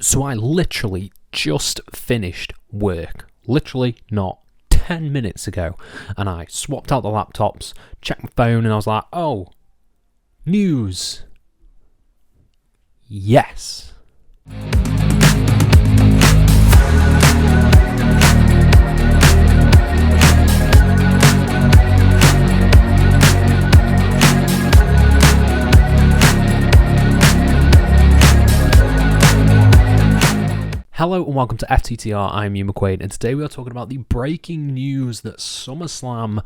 So I literally just finished work. Literally not 10 minutes ago. And I swapped out the laptops, checked my phone, and I was like, oh, news. Yes. Hello and welcome to FTTR, I'm Hugh McQuaid, and today we are talking about the breaking news that SummerSlam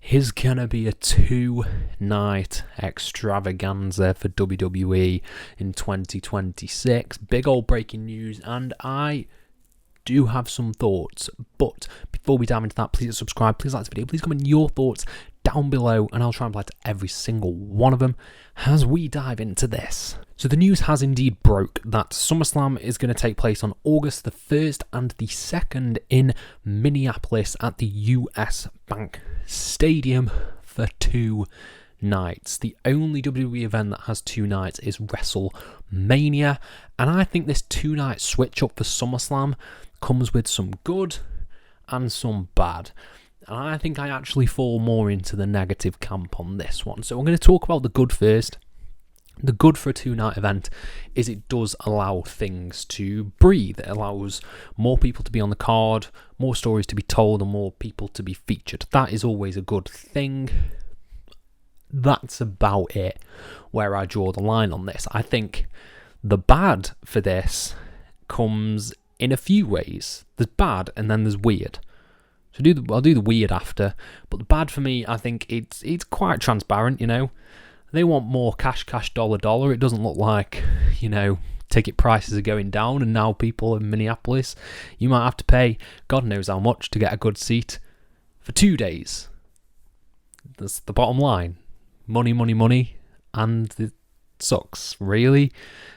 is going to be a 2-night extravaganza for WWE in 2026. Big old breaking news, and I do have some thoughts, but before we dive into that, please subscribe, please like this video, please comment your thoughts down below, and I'll try and reply to every single one of them as we dive into this. So the news has indeed broke that SummerSlam is going to take place on August the 1st and the 2nd in Minneapolis at the US Bank Stadium for 2 nights. The only WWE event that has 2 nights is WrestleMania, and I think this 2-night switch up for SummerSlam comes with some good and some bad. And I think I actually fall more into the negative camp on this one. So I'm going to talk about the good first. The good for a 2-night event is it does allow things to breathe. It allows more people to be on the card, more stories to be told, and more people to be featured. That is always a good thing. That's about it where I draw the line on this. I think the bad for this comes in a few ways. There's bad and then there's weird. So I'll do the weird after, but the bad for me, I think it's quite transparent, you know. They want more cash, dollar. It doesn't look like, you know, ticket prices are going down, and now people in Minneapolis, you might have to pay God knows how much to get a good seat for 2 days. That's the bottom line. Money, and it sucks, really.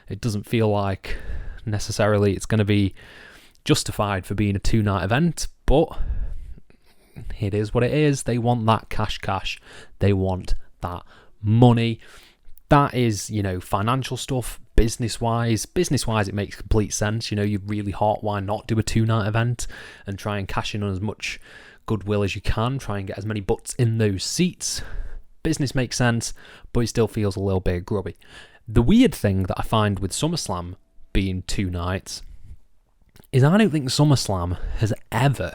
It doesn't feel like necessarily it's going to be justified for being a 2-night event, but it is what it is. They want that cash. They want that money. That is, you know, financial stuff. Business-wise, it makes complete sense. You know, you're really hot. Why not do a 2-night event and try and cash in on as much goodwill as you can? Try and get as many butts in those seats. Business makes sense, but it still feels a little bit grubby. The weird thing that I find with SummerSlam being 2 nights is I don't think SummerSlam has ever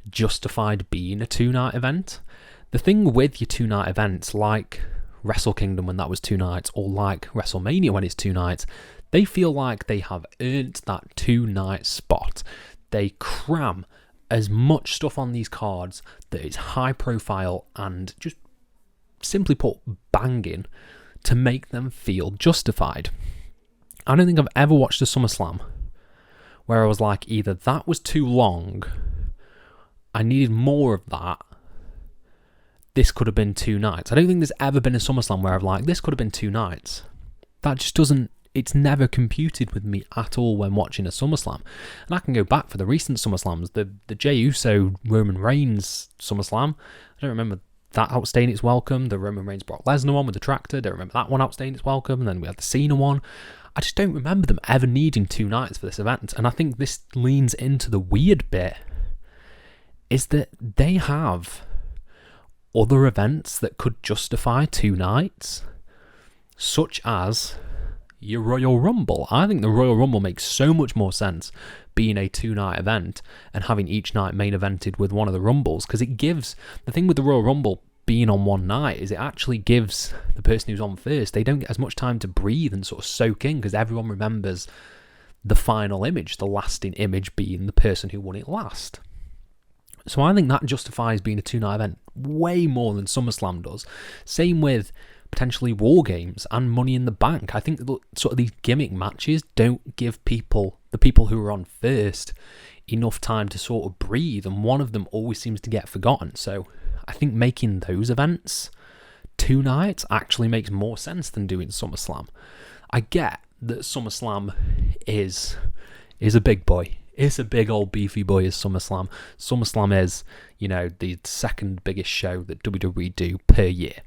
justified being a 2-night event. The thing with your 2-night events, like Wrestle Kingdom when that was 2 nights, or like WrestleMania when it's 2 nights, they feel like they have earned that 2-night spot. They cram as much stuff on these cards that is high profile and just simply put banging to make them feel justified. I don't think I've ever watched a SummerSlam where I was like, either that was too long, I needed more of that, this could have been 2 nights. I don't think there's ever been a SummerSlam where I've like, this could have been 2 nights. That just doesn't, it's never computed with me at all when watching a SummerSlam. And I can go back for the recent SummerSlams, the Jey Uso Roman Reigns SummerSlam. I don't remember that outstaying its welcome. The Roman Reigns Brock Lesnar one with the tractor, don't remember that one outstaying its welcome. And then we had the Cena one. I just don't remember them ever needing 2 nights for this event. And I think this leans into the weird bit, is that they have other events that could justify 2 nights, such as your Royal Rumble. I think the Royal Rumble makes so much more sense being a 2-night event and having each night main evented with one of the Rumbles, because it gives, the thing with the Royal Rumble being on one night is it actually gives the person who's on first, they don't get as much time to breathe and sort of soak in, because everyone remembers the final image, the lasting image being the person who won it last. So I think that justifies being a 2-night event way more than SummerSlam does. Same with potentially War Games and Money in the Bank. I think sort of these gimmick matches don't give the people who are on first, enough time to sort of breathe, and one of them always seems to get forgotten. So I think making those events 2 nights actually makes more sense than doing SummerSlam. I get that SummerSlam is a big boy. It's a big old beefy boy is SummerSlam. SummerSlam is, you know, the second biggest show that WWE do per year.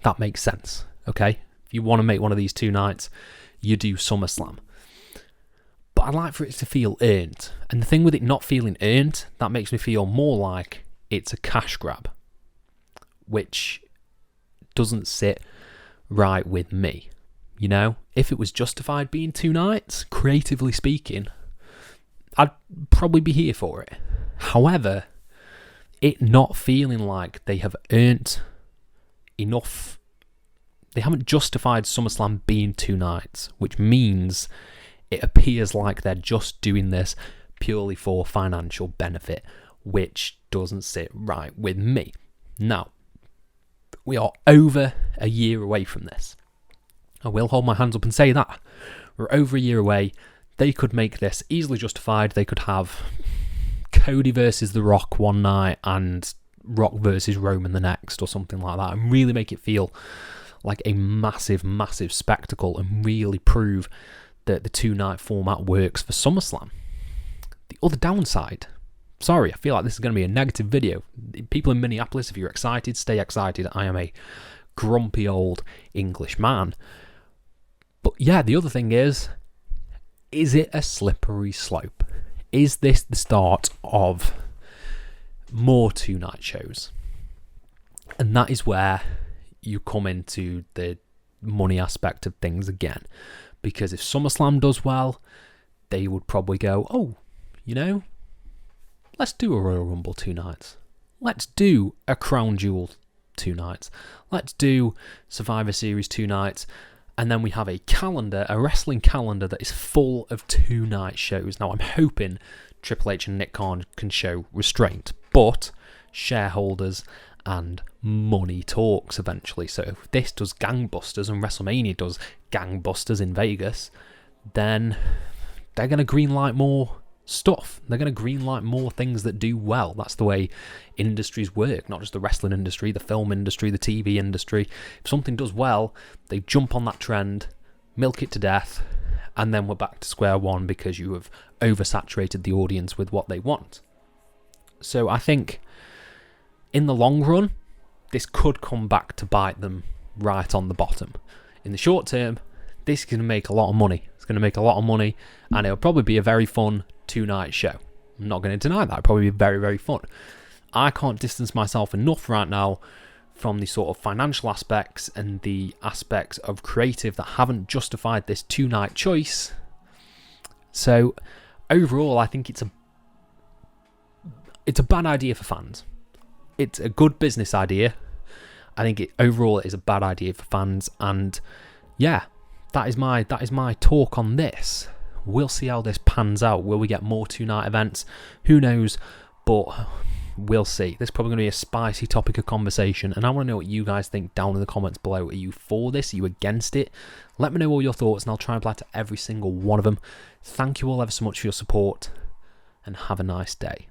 That makes sense, okay? If you want to make one of these 2 nights, you do SummerSlam. I'd like for it to feel earned. And the thing with it not feeling earned, that makes me feel more like it's a cash grab, which doesn't sit right with me. You know, if it was justified being 2 nights, creatively speaking, I'd probably be here for it. However, it not feeling like they have earned enough, they haven't justified SummerSlam being 2 nights, which means it appears like they're just doing this purely for financial benefit, which doesn't sit right with me. Now, we are over a year away from this. I will hold my hands up and say that. We're over a year away. They could make this easily justified. They could have Cody versus The Rock one night and Rock versus Roman the next, or something like that, and really make it feel like a massive, massive spectacle and really prove that the 2-night format works for SummerSlam. The other downside, sorry, I feel like this is going to be a negative video. People in Minneapolis, if you're excited, stay excited. I am a grumpy old English man. But yeah, the other thing is it a slippery slope? Is this the start of more 2-night shows? And that is where you come into the money aspect of things again. Because if SummerSlam does well, they would probably go, oh, you know, let's do a Royal Rumble 2 nights. Let's do a Crown Jewel 2 nights. Let's do Survivor Series 2 nights. And then we have a calendar, a wrestling calendar that is full of 2-night shows. Now, I'm hoping Triple H and Nick Khan can show restraint, but shareholders and money talks eventually. So if this does gangbusters and WrestleMania does gangbusters in Vegas, then they're going to greenlight more stuff. They're going to greenlight more things that do well. That's the way industries work, not just the wrestling industry, the film industry, the TV industry. If something does well, they jump on that trend, milk it to death, and then we're back to square one because you have oversaturated the audience with what they want. So I think in the long run, this could come back to bite them right on the bottom. In the short term, this is going to make a lot of money. It's going to make a lot of money, and it'll probably be a very fun 2-night show. I'm not going to deny that. It'll probably be very, very fun. I can't distance myself enough right now from the sort of financial aspects and the aspects of creative that haven't justified this 2-night choice. So overall, I think it's a bad idea for fans. It's a good business idea. I think overall it is a bad idea for fans, and yeah, that is my talk on this. We'll see how this pans out. Will we get more 2-night events? Who knows? But we'll see. This is probably going to be a spicy topic of conversation, and I want to know what you guys think down in the comments below. Are you for this? Are you against it? Let me know all your thoughts, and I'll try and reply to every single one of them. Thank you all ever so much for your support, and have a nice day.